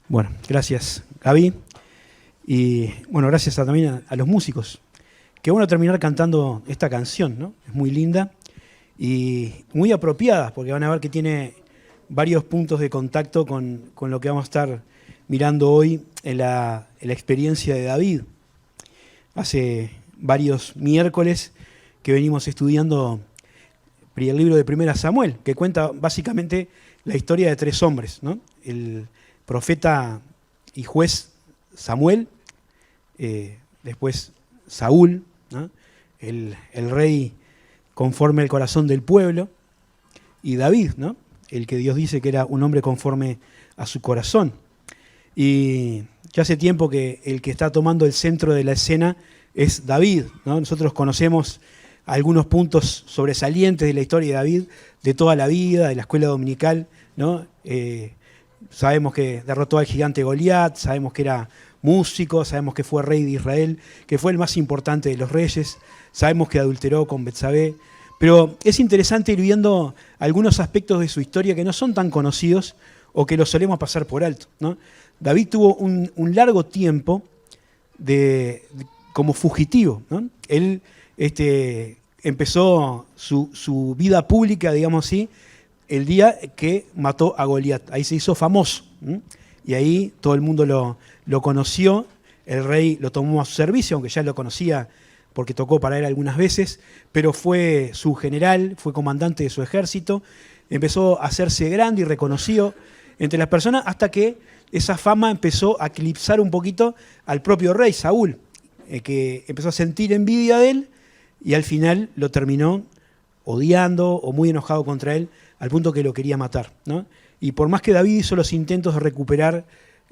Bueno, gracias, Gaby. Y bueno, gracias también a los músicos. Qué bueno terminar cantando esta canción, ¿no? Es muy linda y muy apropiada, porque van a ver que tiene varios puntos de contacto con lo que vamos a estar mirando hoy en la experiencia de David. Hace varios miércoles que venimos estudiando el libro de Primera Samuel, que cuenta básicamente la historia de tres hombres, ¿no? El profeta y juez Samuel, después Saúl, ¿no? el rey conforme al corazón del pueblo, y David, ¿no? El que Dios dice que era un hombre conforme a su corazón. Y ya hace tiempo que el que está tomando el centro de la escena es David, ¿no? Nosotros conocemos algunos puntos sobresalientes de la historia de David, de toda la vida, de la escuela dominical, ¿no? Sabemos que derrotó al gigante Goliat, sabemos que era músico, sabemos que fue rey de Israel, que fue el más importante de los reyes, sabemos que adulteró con Betsabé, pero es interesante ir viendo algunos aspectos de su historia que no son tan conocidos o que los solemos pasar por alto, ¿no? David tuvo un largo tiempo como fugitivo, ¿no? Él empezó su vida pública, digamos así, el día que mató a Goliat. Ahí se hizo famoso, ¿sí? Y ahí todo el mundo lo conoció, el rey lo tomó a su servicio, aunque ya lo conocía porque tocó para él algunas veces, pero fue su general, fue comandante de su ejército, empezó a hacerse grande y reconocido entre las personas hasta que esa fama empezó a eclipsar un poquito al propio rey, Saúl, que empezó a sentir envidia de él y al final lo terminó odiando o muy enojado contra él, al punto que lo quería matar, ¿no? Y por más que David hizo los intentos de recuperar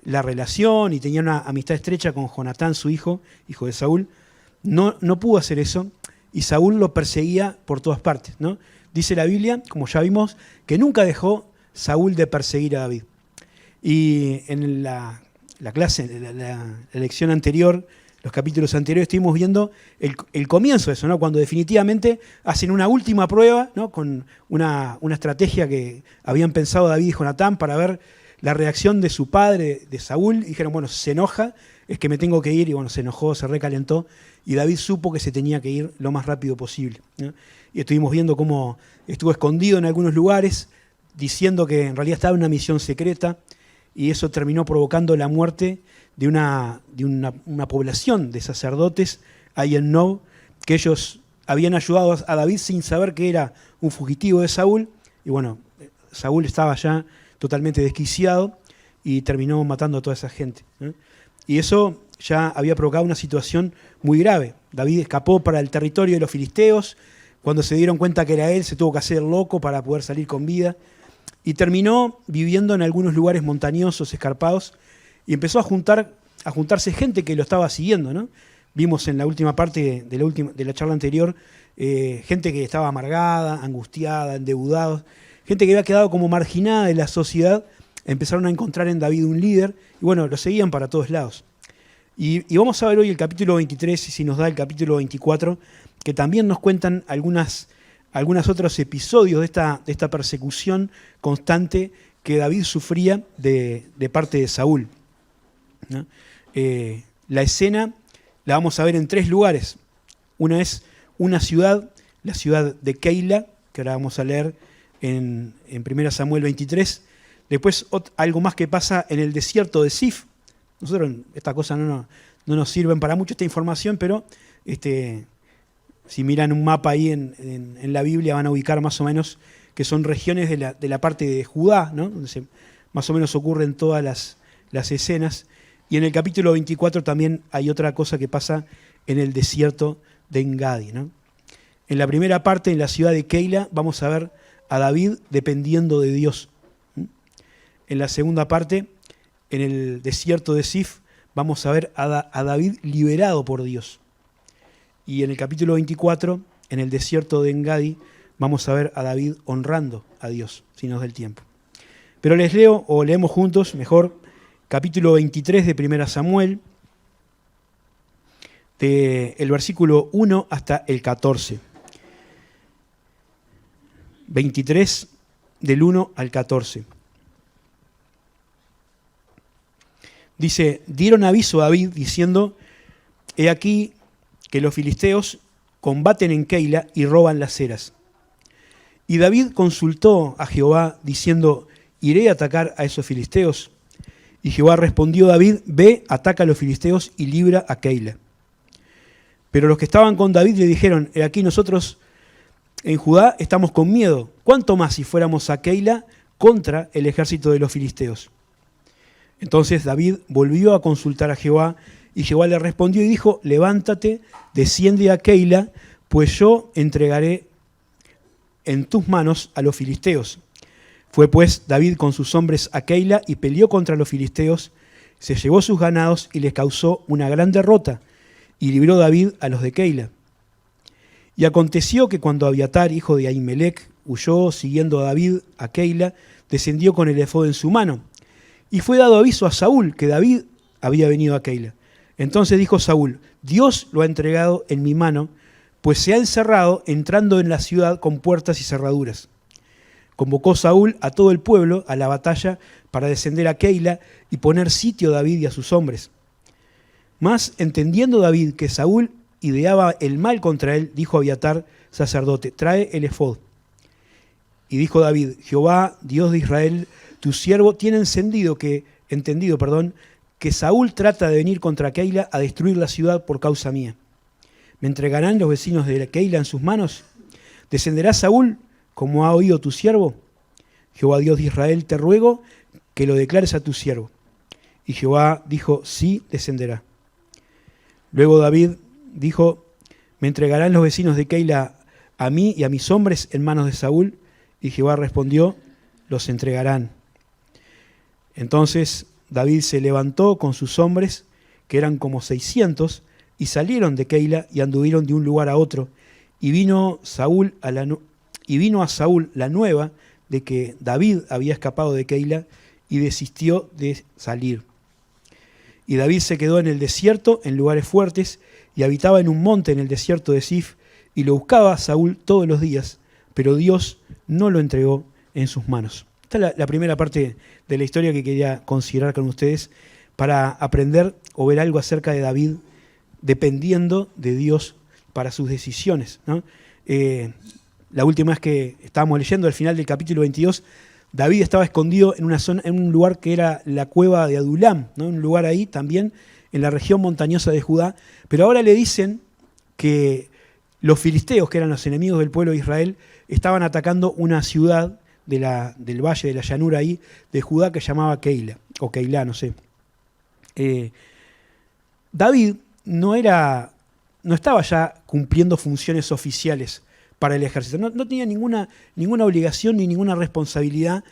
la relación y tenía una amistad estrecha con Jonatán, su hijo de Saúl, no pudo hacer eso y Saúl lo perseguía por todas partes, ¿no? Dice la Biblia, como ya vimos, que nunca dejó Saúl de perseguir a David. Y en la clase, la lección anterior, los capítulos anteriores, estuvimos viendo el comienzo de eso, ¿no? Cuando definitivamente hacen una última prueba, ¿no? Con una estrategia que habían pensado David y Jonatán para ver la reacción de su padre, de Saúl. Y dijeron, bueno, si se enoja, es que me tengo que ir. Y bueno, se enojó, se recalentó. Y David supo que se tenía que ir lo más rápido posible, ¿no? Y estuvimos viendo cómo estuvo escondido en algunos lugares, diciendo que en realidad estaba en una misión secreta. Y eso terminó provocando la muerte de una población de sacerdotes ahí en Nob, que ellos habían ayudado a David sin saber que era un fugitivo de Saúl. Y bueno, Saúl estaba ya totalmente desquiciado y terminó matando a toda esa gente, ¿eh? Y eso ya había provocado una situación muy grave. David escapó para el territorio de los filisteos. Cuando se dieron cuenta que era él, se tuvo que hacer loco para poder salir con vida. Y terminó viviendo en algunos lugares montañosos, escarpados, y empezó a juntarse gente que lo estaba siguiendo, ¿no? Vimos en la última parte de la charla anterior gente que estaba amargada, angustiada, endeudados, gente que había quedado como marginada de la sociedad. Empezaron a encontrar en David un líder y bueno, lo seguían para todos lados. Y vamos a ver hoy el capítulo 23 y si nos da el capítulo 24, que también nos cuentan algunos otros episodios de esta persecución constante que David sufría de parte de Saúl, ¿no? La escena la vamos a ver en tres lugares. Una es una ciudad, la ciudad de Keila, que ahora vamos a leer en 1 Samuel 23. Después algo más que pasa en el desierto de Zif. Nosotros estas cosas no nos sirven para mucho, esta información, pero si miran un mapa ahí en la Biblia van a ubicar más o menos que son regiones de la parte de Judá, ¿no? Donde más o menos ocurren todas las escenas. Y en el capítulo 24 también hay otra cosa que pasa en el desierto de Engadi, ¿no? En la primera parte, en la ciudad de Keila, vamos a ver a David dependiendo de Dios. En la segunda parte, en el desierto de Zif, vamos a ver a David liberado por Dios. Y en el capítulo 24, en el desierto de Engadi, vamos a ver a David honrando a Dios, si nos da el tiempo. Pero les leo, o leemos juntos, mejor, capítulo 23 de 1 Samuel, del versículo 1 hasta el 14. 23 del 1 al 14. Dice, dieron aviso a David diciendo, he aquí que los filisteos combaten en Keila y roban las eras. Y David consultó a Jehová diciendo, ¿iré a atacar a esos filisteos? Y Jehová respondió a David, ve, ataca a los filisteos y libra a Keila. Pero los que estaban con David le dijeron, he aquí nosotros en Judá estamos con miedo. ¿Cuánto más si fuéramos a Keila contra el ejército de los filisteos? Entonces David volvió a consultar a Jehová, y Jehová le respondió y dijo, levántate, desciende a Keila, pues yo entregaré en tus manos a los filisteos. Fue pues David con sus hombres a Keila y peleó contra los filisteos, se llevó sus ganados y les causó una gran derrota, y libró David a los de Keila. Y aconteció que cuando Abiatar, hijo de Ahimelech, huyó siguiendo a David a Keila, descendió con el efod en su mano. Y fue dado aviso a Saúl que David había venido a Keila. Entonces dijo Saúl, Dios lo ha entregado en mi mano, pues se ha encerrado entrando en la ciudad con puertas y cerraduras. Convocó Saúl a todo el pueblo a la batalla para descender a Keila y poner sitio a David y a sus hombres. Mas, entendiendo David que Saúl ideaba el mal contra él, dijo a Abiatar, sacerdote, trae el efod. Y dijo David, Jehová, Dios de Israel, tu siervo tiene entendido que Saúl trata de venir contra Keila a destruir la ciudad por causa mía. ¿Me entregarán los vecinos de Keila en sus manos? ¿Descenderá Saúl como ha oído tu siervo? Jehová, Dios de Israel, te ruego que lo declares a tu siervo. Y Jehová dijo, sí, descenderá. Luego David dijo, ¿me entregarán los vecinos de Keila a mí y a mis hombres en manos de Saúl? Y Jehová respondió, los entregarán. Entonces David se levantó con sus hombres, que eran como 600, y salieron de Keila y anduvieron de un lugar a otro. Y vino a Saúl la nueva de que David había escapado de Keila y desistió de salir. Y David se quedó en el desierto, en lugares fuertes, y habitaba en un monte en el desierto de Sif, y lo buscaba a Saúl todos los días, pero Dios no lo entregó en sus manos. Esta es la primera parte de la historia que quería considerar con ustedes para aprender o ver algo acerca de David dependiendo de Dios para sus decisiones, ¿no? La última vez que estábamos leyendo, al final del capítulo 22, David estaba escondido en una zona, en un lugar que era la cueva de Adulam, ¿no? Un lugar ahí también en la región montañosa de Judá, pero ahora le dicen que los filisteos, que eran los enemigos del pueblo de Israel, estaban atacando una ciudad del valle de la llanura ahí de Judá que llamaba Keila, o Keila, no sé. David no estaba ya cumpliendo funciones oficiales para el ejército, no tenía ninguna obligación ni ninguna responsabilidad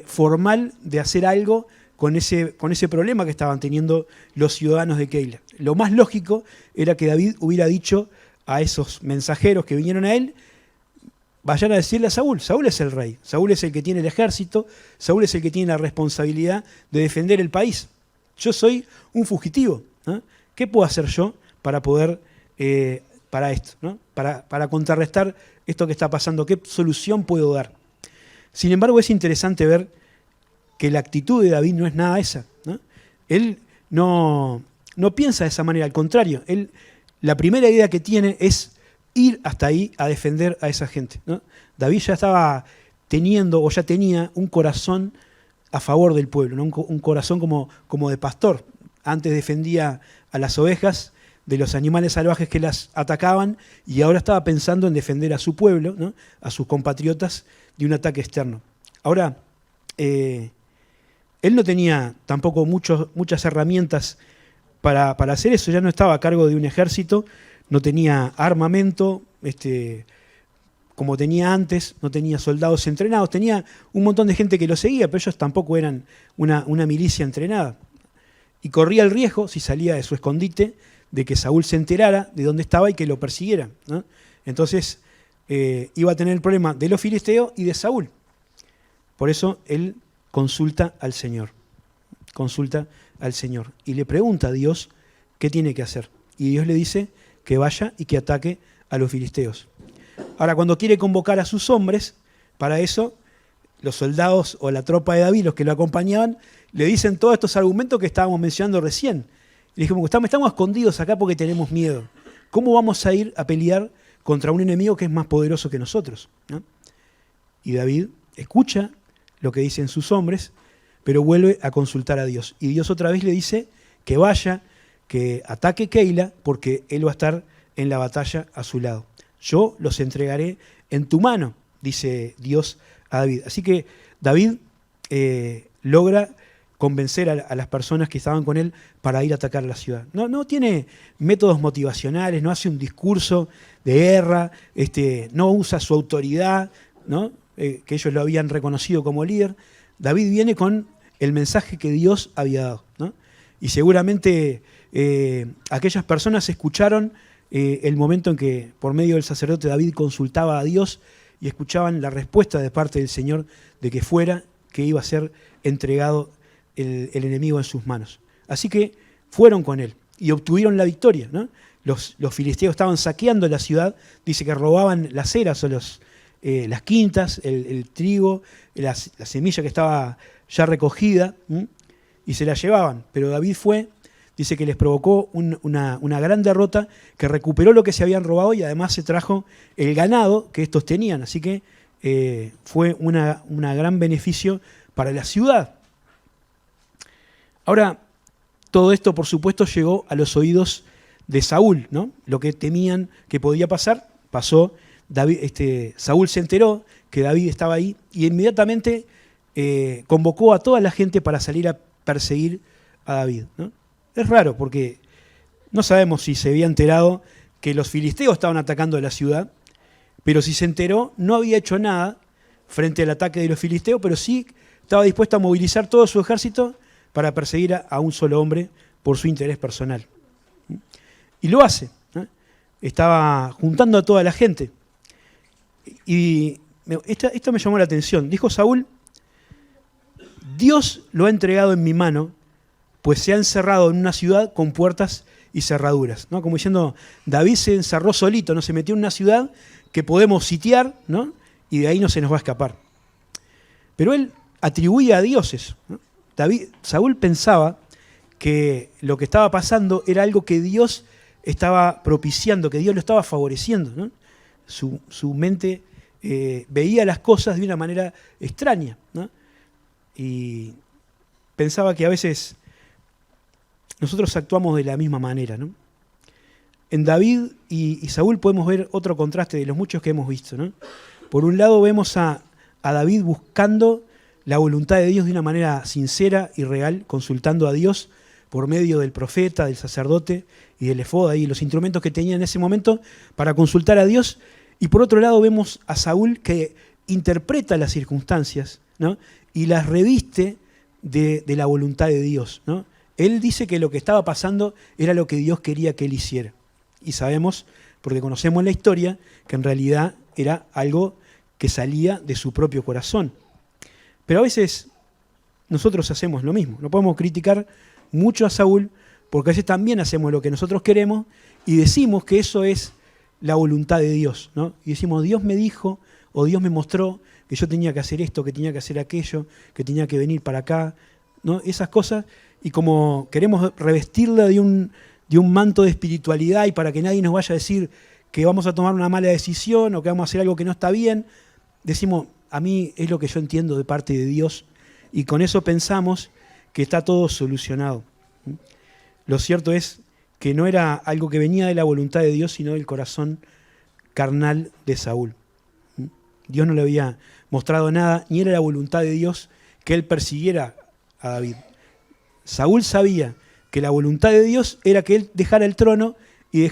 formal de hacer algo con ese problema que estaban teniendo los ciudadanos de Keila. Lo más lógico era que David hubiera dicho a esos mensajeros que vinieron a él, vayan a decirle a Saúl, Saúl es el rey, Saúl es el que tiene el ejército, Saúl es el que tiene la responsabilidad de defender el país. Yo soy un fugitivo, ¿no? ¿Qué puedo hacer yo para poder, para esto, ¿no? para contrarrestar esto que está pasando? ¿Qué solución puedo dar? Sin embargo, es interesante ver que la actitud de David no es nada esa, ¿no? Él no piensa de esa manera, al contrario, la primera idea que tiene es ir hasta ahí a defender a esa gente, ¿no? David ya estaba teniendo, o ya tenía un corazón a favor del pueblo, ¿no? Un corazón como de pastor. Antes defendía a las ovejas de los animales salvajes que las atacaban y ahora estaba pensando en defender a su pueblo, ¿no? A sus compatriotas de un ataque externo. Ahora, él no tenía tampoco muchas herramientas para hacer eso, ya no estaba a cargo de un ejército, no tenía armamento, como tenía antes, no tenía soldados entrenados, tenía un montón de gente que lo seguía, pero ellos tampoco eran una milicia entrenada. Y corría el riesgo, si salía de su escondite, de que Saúl se enterara de dónde estaba y que lo persiguiera, ¿no? Entonces iba a tener el problema de los filisteos y de Saúl. Por eso él consulta al Señor. Y le pregunta a Dios qué tiene que hacer. Y Dios le dice que vaya y que ataque a los filisteos. Ahora, cuando quiere convocar a sus hombres, para eso, los soldados o la tropa de David, los que lo acompañaban, le dicen todos estos argumentos que estábamos mencionando recién. Le dijimos, estamos escondidos acá porque tenemos miedo. ¿Cómo vamos a ir a pelear contra un enemigo que es más poderoso que nosotros? ¿No? Y David escucha lo que dicen sus hombres, pero vuelve a consultar a Dios. Y Dios otra vez le dice que vaya, que ataque Keila, porque él va a estar en la batalla a su lado. Yo los entregaré en tu mano, dice Dios a David. Así que David logra convencer a las personas que estaban con él para ir a atacar la ciudad. No tiene métodos motivacionales, no hace un discurso de guerra, no usa su autoridad, ¿no? Que ellos lo habían reconocido como líder. David viene con el mensaje que Dios había dado, ¿no? Y seguramente aquellas personas escucharon el momento en que por medio del sacerdote David consultaba a Dios y escuchaban la respuesta de parte del Señor de que iba a ser entregado el enemigo en sus manos. Así que fueron con él y obtuvieron la victoria, ¿no? Los filisteos estaban saqueando la ciudad, dice que robaban las eras o las quintas, el trigo, la semilla que estaba ya recogida, y se la llevaban. Pero David dice que les provocó una gran derrota, que recuperó lo que se habían robado y además se trajo el ganado que estos tenían. Así que fue un gran beneficio para la ciudad. Ahora, todo esto, por supuesto, llegó a los oídos de Saúl, ¿no? Lo que temían que podía pasar, pasó. Saúl se enteró que David estaba ahí y inmediatamente convocó a toda la gente para salir a perseguir a David, ¿no? Es raro porque no sabemos si se había enterado que los filisteos estaban atacando la ciudad, pero si se enteró no había hecho nada frente al ataque de los filisteos, pero sí estaba dispuesto a movilizar todo su ejército para perseguir a un solo hombre por su interés personal. Y lo hace, ¿no? Estaba juntando a toda la gente. Y esto me llamó la atención. Dijo Saúl, Dios lo ha entregado en mi mano, pues se ha encerrado en una ciudad con puertas y cerraduras, ¿no? Como diciendo, David se encerró solito, ¿no? Se metió en una ciudad que podemos sitiar, ¿no? Y de ahí no se nos va a escapar. Pero él atribuía a dioses, ¿no? Saúl pensaba que lo que estaba pasando era algo que Dios estaba propiciando, que Dios lo estaba favoreciendo, ¿no? Su mente veía las cosas de una manera extraña, ¿no? Y pensaba que a veces nosotros actuamos de la misma manera, ¿no? En David y Saúl podemos ver otro contraste de los muchos que hemos visto, ¿no? Por un lado vemos a David buscando la voluntad de Dios de una manera sincera y real, consultando a Dios por medio del profeta, del sacerdote y del efod, y los instrumentos que tenía en ese momento para consultar a Dios. Y por otro lado vemos a Saúl que interpreta las circunstancias, ¿no? Y las reviste de la voluntad de Dios, ¿no? Él dice que lo que estaba pasando era lo que Dios quería que él hiciera. Y sabemos, porque conocemos la historia, que en realidad era algo que salía de su propio corazón. Pero a veces nosotros hacemos lo mismo. No podemos criticar mucho a Saúl, porque a veces también hacemos lo que nosotros queremos y decimos que eso es la voluntad de Dios, ¿no? Y decimos, Dios me dijo o Dios me mostró que yo tenía que hacer esto, que tenía que hacer aquello, que tenía que venir para acá, ¿no? Esas cosas, y como queremos revestirla de un manto de espiritualidad y para que nadie nos vaya a decir que vamos a tomar una mala decisión o que vamos a hacer algo que no está bien, decimos, a mí es lo que yo entiendo de parte de Dios, y con eso pensamos que está todo solucionado. Lo cierto es que no era algo que venía de la voluntad de Dios, sino del corazón carnal de Saúl. Dios no le había mostrado nada, ni era la voluntad de Dios que él persiguiera a David. Saúl sabía que la voluntad de Dios era que él dejara el trono y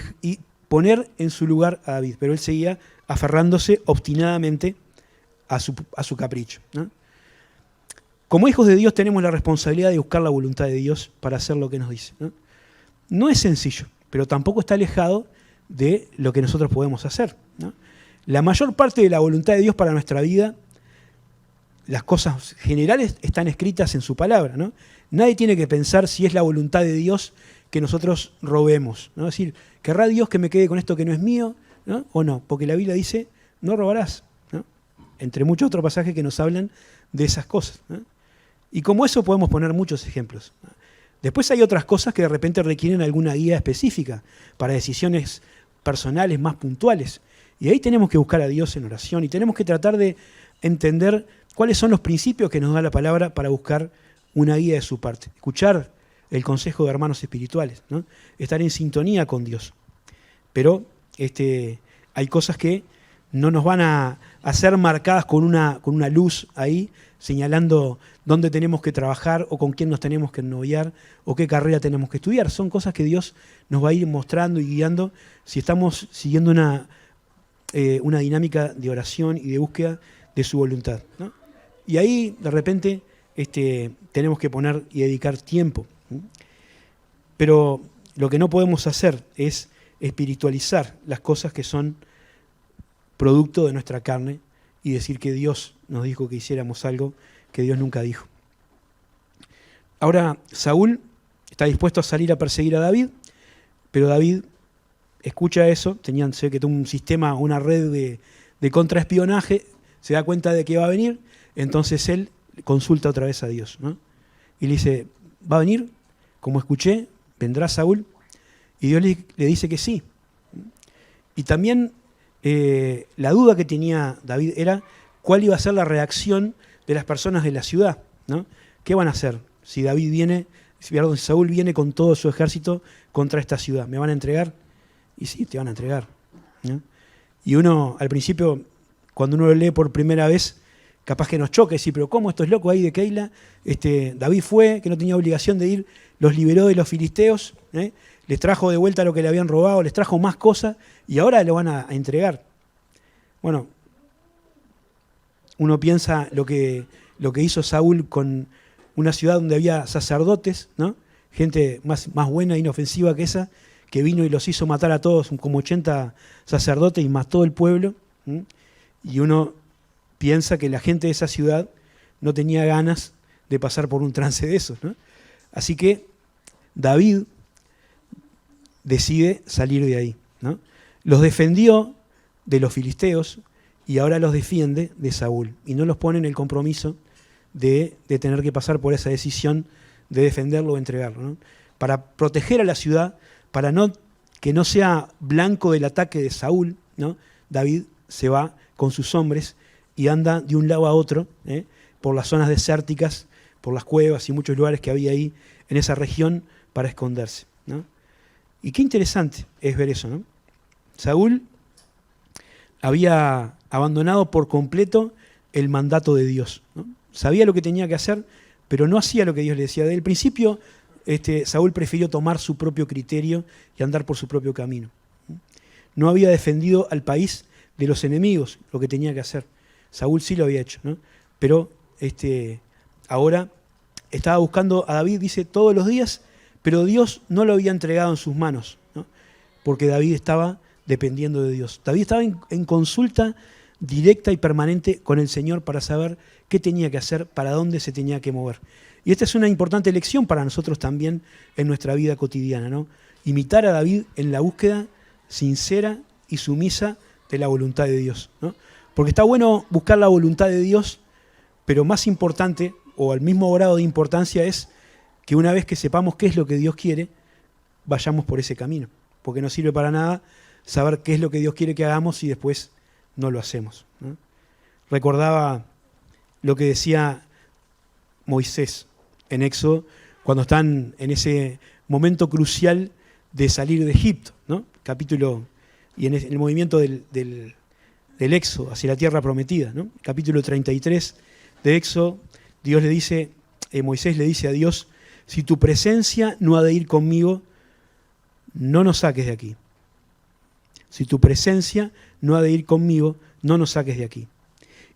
poner en su lugar a David, pero él seguía aferrándose obstinadamente a su capricho, ¿no? Como hijos de Dios tenemos la responsabilidad de buscar la voluntad de Dios para hacer lo que nos dice, ¿no? No es sencillo, pero tampoco está alejado de lo que nosotros podemos hacer, ¿no? La mayor parte de la voluntad de Dios para nuestra vida, las cosas generales están escritas en su palabra, ¿no? Nadie tiene que pensar si es la voluntad de Dios que nosotros robemos, ¿no? Es decir, ¿querrá Dios que me quede con esto que no es mío, ¿no? O no, porque la Biblia dice, no robarás, ¿no? Entre muchos otros pasajes que nos hablan de esas cosas, ¿no? Y como eso podemos poner muchos ejemplos. Después hay otras cosas que de repente requieren alguna guía específica para decisiones personales más puntuales. Y ahí tenemos que buscar a Dios en oración y tenemos que tratar de entender cuáles son los principios que nos da la palabra para buscar una guía de su parte. Escuchar el consejo de hermanos espirituales, ¿no? Estar en sintonía con Dios. Pero hay cosas que no nos van a ser marcadas con una luz ahí, señalando dónde tenemos que trabajar o con quién nos tenemos que noviar o qué carrera tenemos que estudiar. Son cosas que Dios nos va a ir mostrando y guiando si estamos siguiendo una dinámica de oración y de búsqueda de su voluntad, ¿no? Y ahí, de repente, tenemos que poner y dedicar tiempo. Pero lo que no podemos hacer es espiritualizar las cosas que son producto de nuestra carne y decir que Dios nos dijo que hiciéramos algo que Dios nunca dijo. Ahora, Saúl está dispuesto a salir a perseguir a David, pero David escucha eso, se ve que tuvo un sistema, una red de contraespionaje, se da cuenta de que va a venir, entonces él consulta otra vez a Dios, ¿no? Y le dice, ¿va a venir? Como escuché, ¿vendrá Saúl? Y Dios le dice que sí. Y también la duda que tenía David era cuál iba a ser la reacción de las personas de la ciudad, ¿no? ¿Qué van a hacer si Saúl viene con todo su ejército contra esta ciudad? ¿Me van a entregar? Y sí, te van a entregar, ¿no? Y uno, al principio, cuando uno lo lee por primera vez, capaz que nos choque, sí, pero ¿cómo esto es loco ahí de Keila? David fue, que no tenía obligación de ir, los liberó de los filisteos, les trajo de vuelta lo que le habían robado, les trajo más cosas y ahora lo van a entregar. Bueno, uno piensa lo que hizo Saúl con una ciudad donde había sacerdotes, ¿no? Gente más buena e inofensiva que esa, que vino y los hizo matar a todos, como 80 sacerdotes y mató el pueblo. Y uno piensa que la gente de esa ciudad no tenía ganas de pasar por un trance de esos, ¿no? Así que David decide salir de ahí, ¿no? Los defendió de los filisteos y ahora los defiende de Saúl. Y no los pone en el compromiso de tener que pasar por esa decisión de defenderlo o entregarlo, ¿no? Para proteger a la ciudad, para que no sea blanco del ataque de Saúl, ¿no? David se va con sus hombres y anda de un lado a otro, por las zonas desérticas, por las cuevas y muchos lugares que había ahí en esa región para esconderse, ¿no? Y qué interesante es ver eso, ¿no? Saúl había abandonado por completo el mandato de Dios, ¿no? Sabía lo que tenía que hacer, pero no hacía lo que Dios le decía. Desde el principio, Saúl prefirió tomar su propio criterio y andar por su propio camino. No había defendido al país de los enemigos, lo que tenía que hacer. Saúl sí lo había hecho, ¿no? Pero ahora estaba buscando a David, dice, todos los días, pero Dios no lo había entregado en sus manos, ¿no? Porque David estaba dependiendo de Dios. David estaba en consulta directa y permanente con el Señor para saber qué tenía que hacer, para dónde se tenía que mover. Y esta es una importante lección para nosotros también en nuestra vida cotidiana, ¿no? Imitar a David en la búsqueda sincera y sumisa de la voluntad de Dios, ¿no? Porque está bueno buscar la voluntad de Dios, pero más importante, o al mismo grado de importancia, es que una vez que sepamos qué es lo que Dios quiere, vayamos por ese camino. Porque no sirve para nada saber qué es lo que Dios quiere que hagamos y después no lo hacemos, ¿no? Recordaba lo que decía Moisés en Éxodo, cuando están en ese momento crucial de salir de Egipto, ¿no? Capítulo, y en el movimiento del Éxodo hacia la tierra prometida, ¿no? Capítulo 33 de Éxodo, Moisés le dice a Dios, si tu presencia no ha de ir conmigo, no nos saques de aquí. Si tu presencia no ha de ir conmigo, no nos saques de aquí.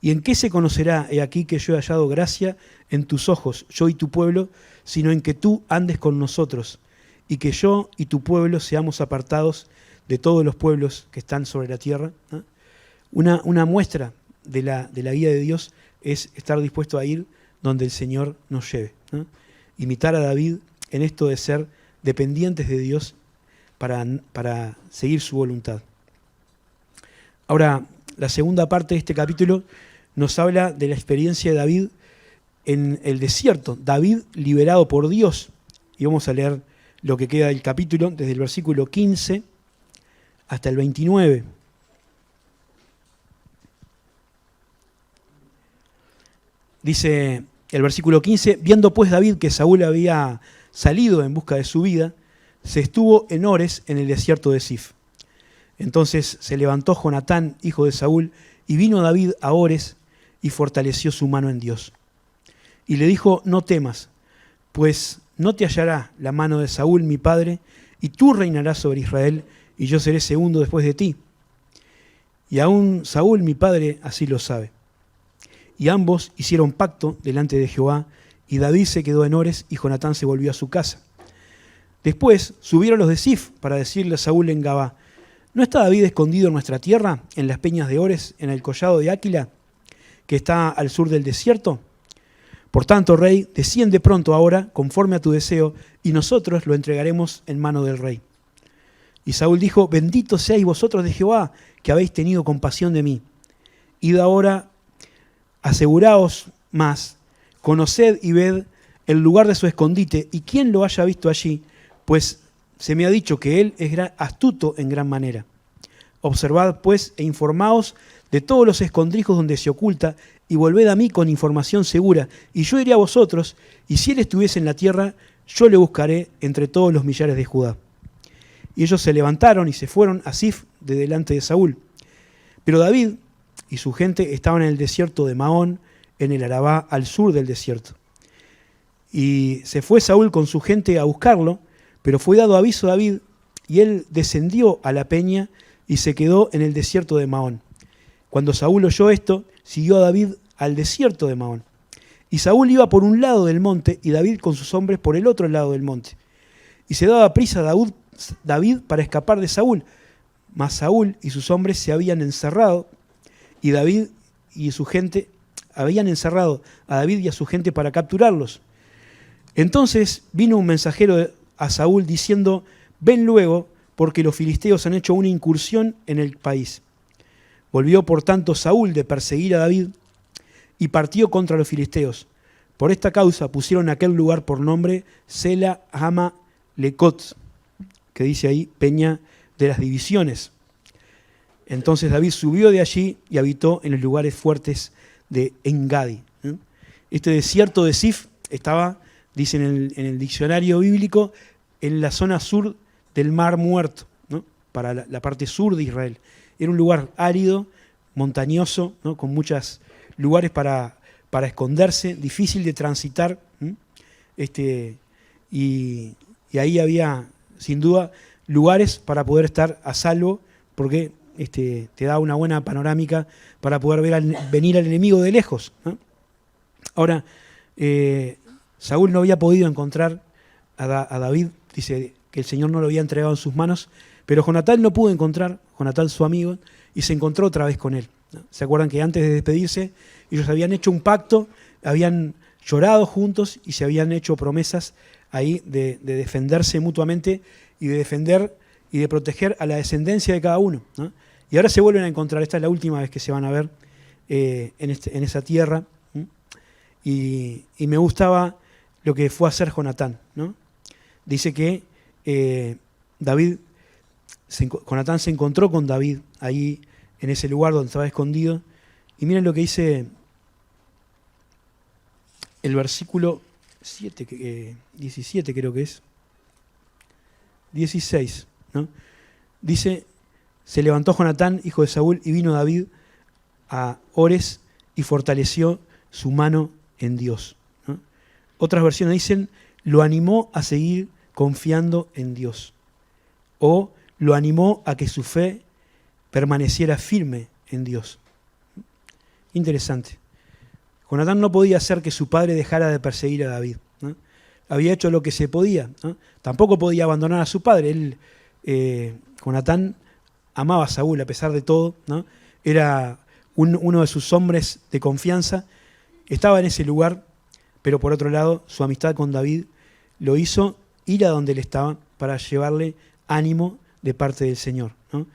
¿Y en qué se conocerá, he aquí, que yo he hallado gracia en tus ojos, yo y tu pueblo, sino en que tú andes con nosotros, y que yo y tu pueblo seamos apartados de todos los pueblos que están sobre la tierra, ¿no? Una muestra de la guía de Dios es estar dispuesto a ir donde el Señor nos lleve, ¿no? Imitar a David en esto de ser dependientes de Dios para seguir su voluntad. Ahora, la segunda parte de este capítulo nos habla de la experiencia de David en el desierto, David liberado por Dios. Y vamos a leer lo que queda del capítulo, desde el versículo 15 hasta el 29. Dice el versículo 15, viendo pues David que Saúl había salido en busca de su vida, se estuvo en Ores, en el desierto de Zif. Entonces se levantó Jonatán, hijo de Saúl, y vino David a Ores y fortaleció su mano en Dios. Y le dijo, no temas, pues no te hallará la mano de Saúl mi padre, y tú reinarás sobre Israel, y yo seré segundo después de ti. Y aún Saúl mi padre así lo sabe. Y ambos hicieron pacto delante de Jehová, y David se quedó en Ores, y Jonatán se volvió a su casa. Después subieron los de Zif para decirle a Saúl en Gabá, ¿no está David escondido en nuestra tierra, en las peñas de Ores, en el collado de Aquila, que está al sur del desierto? Por tanto, rey, desciende pronto ahora, conforme a tu deseo, y nosotros lo entregaremos en mano del rey. Y Saúl dijo, bendito seáis vosotros de Jehová, que habéis tenido compasión de mí. Id ahora, aseguraos más, conoced y ved el lugar de su escondite, y quien lo haya visto allí, pues se me ha dicho que él es astuto en gran manera. Observad, pues, e informaos de todos los escondrijos donde se oculta, y volved a mí con información segura, y yo iré a vosotros, y si él estuviese en la tierra, yo le buscaré entre todos los millares de Judá. Y ellos se levantaron y se fueron a Zif de delante de Saúl. Pero David y su gente estaban en el desierto de Maón, en el Arabá, al sur del desierto. Y se fue Saúl con su gente a buscarlo, pero fue dado aviso a David, y él descendió a la peña y se quedó en el desierto de Maón. Cuando Saúl oyó esto, siguió a David al desierto de Maón. Y Saúl iba por un lado del monte, y David con sus hombres por el otro lado del monte. Y se daba prisa David para escapar de Saúl, mas Saúl y sus hombres se habían encerrado, y David y su gente habían encerrado a David y a su gente para capturarlos. Entonces vino un mensajero a Saúl diciendo, ven luego, porque los filisteos han hecho una incursión en el país. Volvió por tanto Saúl de perseguir a David y partió contra los filisteos. Por esta causa pusieron aquel lugar por nombre Sela Hama Lecot, que dice ahí Peña de las Divisiones. Entonces David subió de allí y habitó en los lugares fuertes de Engadi. Este desierto de Zif estaba, dice en el diccionario bíblico, en la zona sur del Mar Muerto, ¿no? Para la parte sur de Israel. Era un lugar árido, montañoso, ¿no? Con muchos lugares para esconderse, difícil de transitar. Y ahí había, sin duda, lugares para poder estar a salvo, porque te da una buena panorámica para poder venir al enemigo de lejos, ¿no? Ahora, Saúl no había podido encontrar a David, dice que el Señor no lo había entregado en sus manos, pero Jonatán no pudo encontrar, Jonatán su amigo, y se encontró otra vez con él, ¿no? ¿Se acuerdan que antes de despedirse ellos habían hecho un pacto, habían llorado juntos y se habían hecho promesas ahí de defenderse mutuamente y de defender y de proteger a la descendencia de cada uno, ¿no? Y ahora se vuelven a encontrar, esta es la última vez que se van a ver en esa tierra, ¿no? Y me gustaba lo que fue a hacer Jonatán, ¿no? Dice que Jonatán se encontró con David ahí en ese lugar donde estaba escondido, y miren lo que dice el versículo 17 creo que es, 16, ¿no? Dice, se levantó Jonatán, hijo de Saúl, y vino David a Ores y fortaleció su mano en Dios, ¿no? Otras versiones dicen, lo animó a seguir confiando en Dios, o lo animó a que su fe permaneciera firme en Dios. Interesante. Jonatán no podía hacer que su padre dejara de perseguir a David, ¿no? Había hecho lo que se podía, ¿no? Tampoco podía abandonar a su padre. Jonatán amaba a Saúl a pesar de todo, ¿no? Era uno de sus hombres de confianza, estaba en ese lugar, pero por otro lado su amistad con David lo hizo ir a donde él estaba para llevarle ánimo de parte del Señor, ¿no?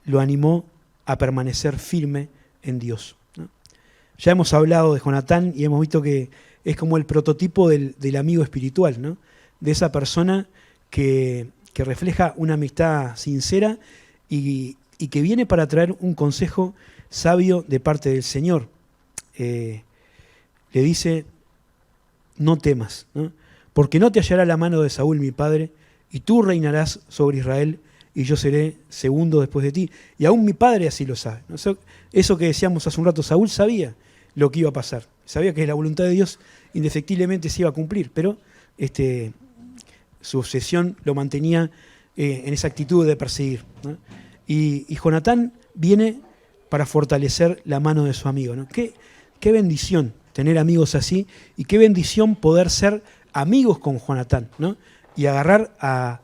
Lo animó a permanecer firme en Dios, ¿no? Ya hemos hablado de Jonatán y hemos visto que es como el prototipo del amigo espiritual, ¿no? De esa persona que refleja una amistad sincera y que viene para traer un consejo sabio de parte del Señor. Le dice, no temas, ¿no? Porque no te hallará la mano de Saúl mi padre, y tú reinarás sobre Israel, y yo seré segundo después de ti. Y aún mi padre así lo sabe, ¿no? Eso que decíamos hace un rato, Saúl sabía lo que iba a pasar, sabía que la voluntad de Dios indefectiblemente se iba a cumplir, pero su obsesión lo mantenía en esa actitud de perseguir, ¿no? Y Jonatán viene para fortalecer la mano de su amigo, ¿no? Qué bendición tener amigos así, y qué bendición poder ser amigos con Jonatán, ¿no? Y agarrar a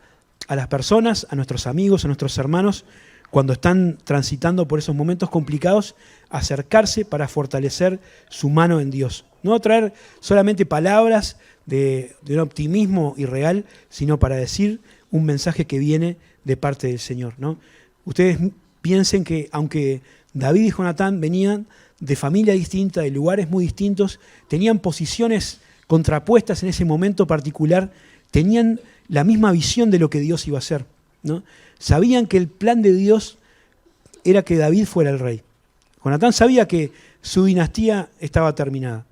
las personas, a nuestros amigos, a nuestros hermanos, cuando están transitando por esos momentos complicados, acercarse para fortalecer su mano en Dios. No traer solamente palabras de un optimismo irreal, sino para decir un mensaje que viene de parte del Señor, ¿no? Ustedes piensen que aunque David y Jonatán venían de familias distintas, de lugares muy distintos, tenían posiciones contrapuestas en ese momento particular, tenían la misma visión de lo que Dios iba a hacer, ¿no? Sabían que el plan de Dios era que David fuera el rey. Jonatán sabía que su dinastía estaba terminada.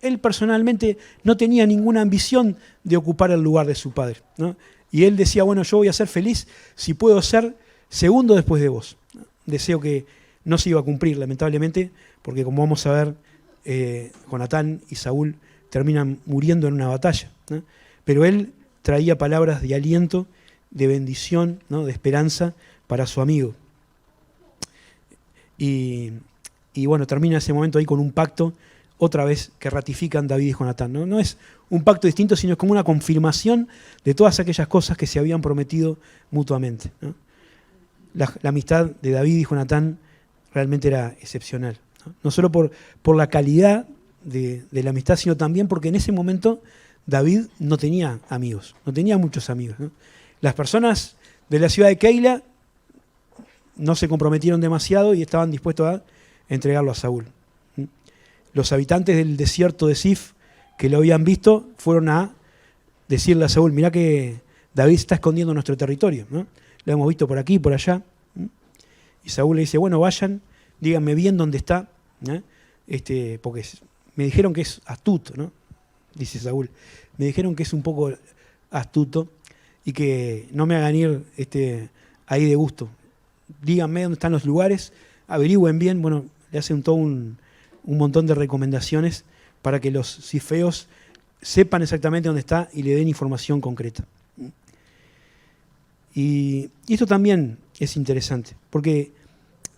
Él personalmente no tenía ninguna ambición de ocupar el lugar de su padre, ¿no? Y él decía, bueno, yo voy a ser feliz si puedo ser segundo después de vos. Deseo que no se iba a cumplir, lamentablemente, porque como vamos a ver, Jonatán y Saúl terminan muriendo en una batalla, ¿no? Pero él traía palabras de aliento, de bendición, ¿no? De esperanza para su amigo. Y bueno, termina ese momento ahí con un pacto, otra vez, que ratifican David y Jonatán, ¿no? No es un pacto distinto, sino es como una confirmación de todas aquellas cosas que se habían prometido mutuamente, ¿no? La amistad de David y Jonatán realmente era excepcional, ¿no? No solo por la calidad de la amistad, sino también porque en ese momento David no tenía amigos, no tenía muchos amigos, ¿no? Las personas de la ciudad de Keila no se comprometieron demasiado y estaban dispuestos a entregarlo a Saúl. Los habitantes del desierto de Sif, que lo habían visto, fueron a decirle a Saúl, mirá que David está escondiendo nuestro territorio, ¿no? Lo hemos visto por aquí, por allá. Y Saúl le dice, bueno, vayan, díganme bien dónde está, ¿no? Porque me dijeron que es astuto, ¿no? Dice Saúl. Me dijeron que es un poco astuto y que no me hagan ir ahí de gusto. Díganme dónde están los lugares, averigüen bien. Bueno, le hacen todo un montón de recomendaciones para que los sifeos sepan exactamente dónde está y le den información concreta. Y esto también es interesante, porque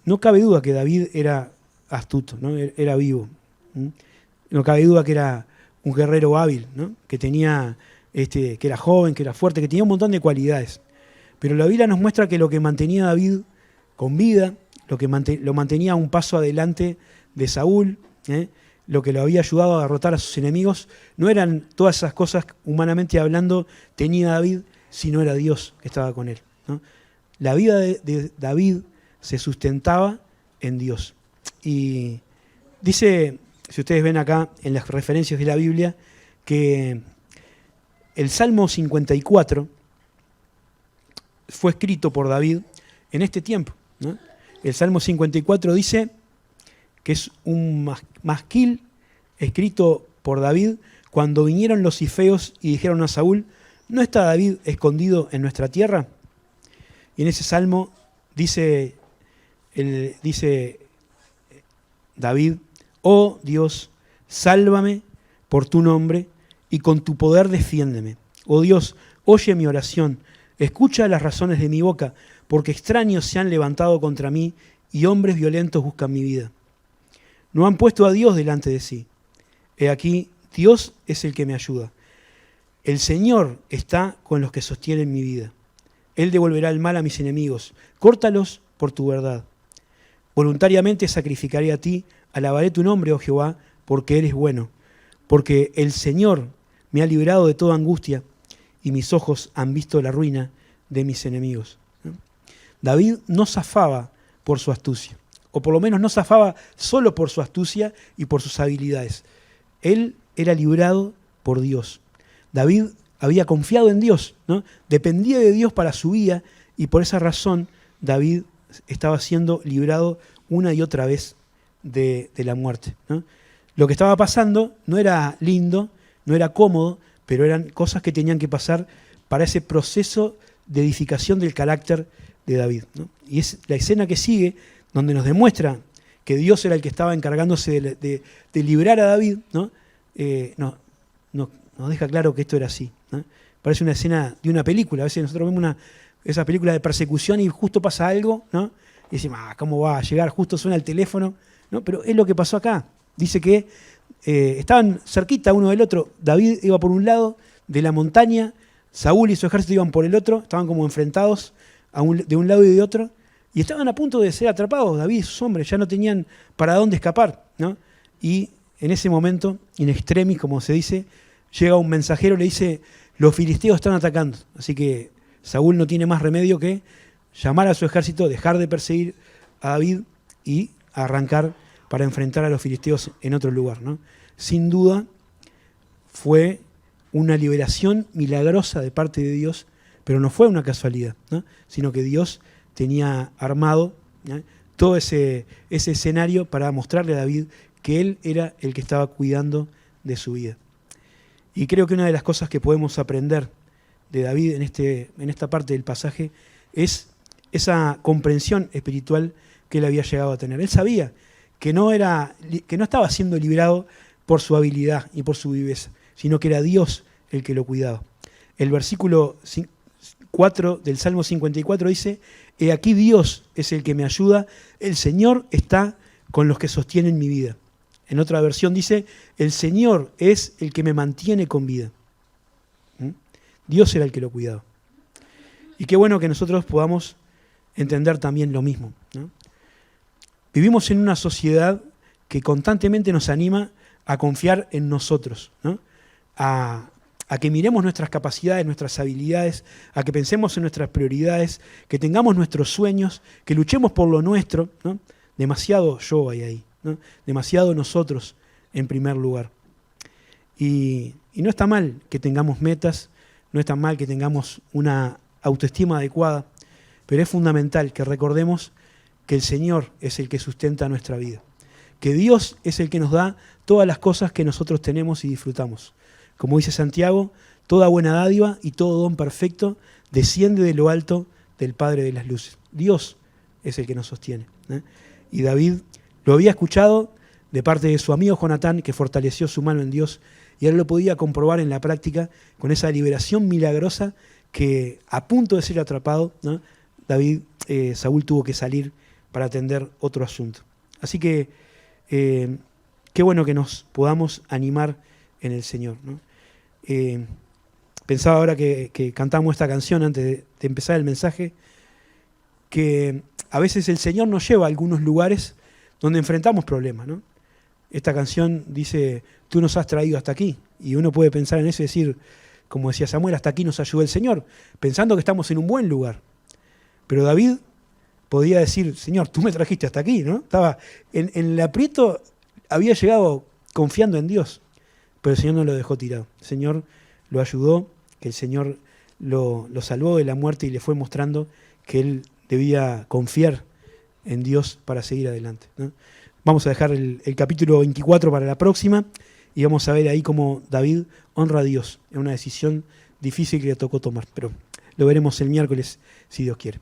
no cabe duda que David era astuto, ¿no? Era vivo. No cabe duda que era un guerrero hábil, ¿no? Que tenía, que era joven, que era fuerte, que tenía un montón de cualidades. Pero la Biblia nos muestra que lo que mantenía a David con vida, lo mantenía un paso adelante de Saúl, lo que lo había ayudado a derrotar a sus enemigos, no eran todas esas cosas humanamente hablando tenía David, sino era Dios que estaba con él, ¿no? La vida de David se sustentaba en Dios. Y dice, si ustedes ven acá en las referencias de la Biblia, que el Salmo 54 fue escrito por David en este tiempo, ¿no? El Salmo 54 dice que es un masquil escrito por David cuando vinieron los sifeos y dijeron a Saúl, ¿no está David escondido en nuestra tierra? Y en ese salmo dice David, oh Dios, sálvame por tu nombre y con tu poder defiéndeme. Oh Dios, oye mi oración, escucha las razones de mi boca, porque extraños se han levantado contra mí y hombres violentos buscan mi vida. No han puesto a Dios delante de sí. He aquí, Dios es el que me ayuda. El Señor está con los que sostienen mi vida. Él devolverá el mal a mis enemigos. Córtalos por tu verdad. Voluntariamente sacrificaré a ti, alabaré tu nombre, oh Jehová, porque eres bueno. Porque el Señor me ha librado de toda angustia y mis ojos han visto la ruina de mis enemigos. David no zafaba por su astucia, o por lo menos no zafaba solo por su astucia y por sus habilidades. Él era librado por Dios. David había confiado en Dios, ¿no? Dependía de Dios para su vida y por esa razón David estaba siendo librado una y otra vez de la muerte, ¿no? Lo que estaba pasando no era lindo, no era cómodo, pero eran cosas que tenían que pasar para ese proceso de edificación del carácter de David, ¿no? Y es la escena que sigue, donde nos demuestra que Dios era el que estaba encargándose de librar a David, ¿no? Nos deja claro que esto era así, ¿no? Parece una escena de una película. A veces nosotros vemos esa película de persecución y justo pasa algo, ¿no? Y decimos, ¿cómo va a llegar? Justo suena el teléfono, ¿no? Pero es lo que pasó acá. Dice que estaban cerquita uno del otro. David iba por un lado de la montaña, Saúl y su ejército iban por el otro, estaban como enfrentados de un lado y de otro, y estaban a punto de ser atrapados. David y sus hombres ya no tenían para dónde escapar, ¿no? Y en ese momento, in extremis, como se dice, llega un mensajero y le dice, los filisteos están atacando. Así que Saúl no tiene más remedio que llamar a su ejército, dejar de perseguir a David y arrancar para enfrentar a los filisteos en otro lugar, ¿no? Sin duda fue una liberación milagrosa de parte de Dios, pero no fue una casualidad, ¿no? Sino que Dios tenía armado, ¿no?, todo ese escenario para mostrarle a David que él era el que estaba cuidando de su vida. Y creo que una de las cosas que podemos aprender de David en esta parte del pasaje es esa comprensión espiritual que él había llegado a tener. Él sabía que no estaba siendo librado por su habilidad y por su viveza, sino que era Dios el que lo cuidaba. El versículo 4 del Salmo 54 dice, «He aquí Dios es el que me ayuda, el Señor está con los que sostienen mi vida». En otra versión dice, «El Señor es el que me mantiene con vida». Dios era el que lo cuidaba. Y qué bueno que nosotros podamos entender también lo mismo, ¿no? Vivimos en una sociedad que constantemente nos anima a confiar en nosotros, ¿no? A que miremos nuestras capacidades, nuestras habilidades, a que pensemos en nuestras prioridades, que tengamos nuestros sueños, que luchemos por lo nuestro, ¿no? Demasiado yo hay ahí, ¿no? Demasiado nosotros en primer lugar. Y no está mal que tengamos metas, no está mal que tengamos una autoestima adecuada, pero es fundamental que recordemos que el Señor es el que sustenta nuestra vida, que Dios es el que nos da todas las cosas que nosotros tenemos y disfrutamos. Como dice Santiago, toda buena dádiva y todo don perfecto desciende de lo alto del Padre de las luces. Dios es el que nos sostiene, ¿eh? Y David lo había escuchado de parte de su amigo Jonatán, que fortaleció su mano en Dios, y él lo podía comprobar en la práctica con esa liberación milagrosa que, a punto de ser atrapado, ¿no?, Saúl tuvo que salir para atender otro asunto. Así que qué bueno que nos podamos animar en el Señor, ¿no? Pensaba ahora que cantamos esta canción antes de empezar el mensaje, que a veces el Señor nos lleva a algunos lugares donde enfrentamos problemas, ¿no? Esta canción dice, tú nos has traído hasta aquí, y uno puede pensar en eso y decir, como decía Samuel, hasta aquí nos ayudó el Señor, pensando que estamos en un buen lugar. Pero David podía decir, Señor, tú me trajiste hasta aquí, ¿no? Estaba en el aprieto, había llegado confiando en Dios, pero el Señor no lo dejó tirado. El Señor lo ayudó, que el Señor lo salvó de la muerte y le fue mostrando que él debía confiar en Dios para seguir adelante, ¿no? Vamos a dejar el capítulo 24 para la próxima y vamos a ver ahí cómo David honra a Dios en una decisión difícil que le tocó tomar, pero lo veremos el miércoles si Dios quiere.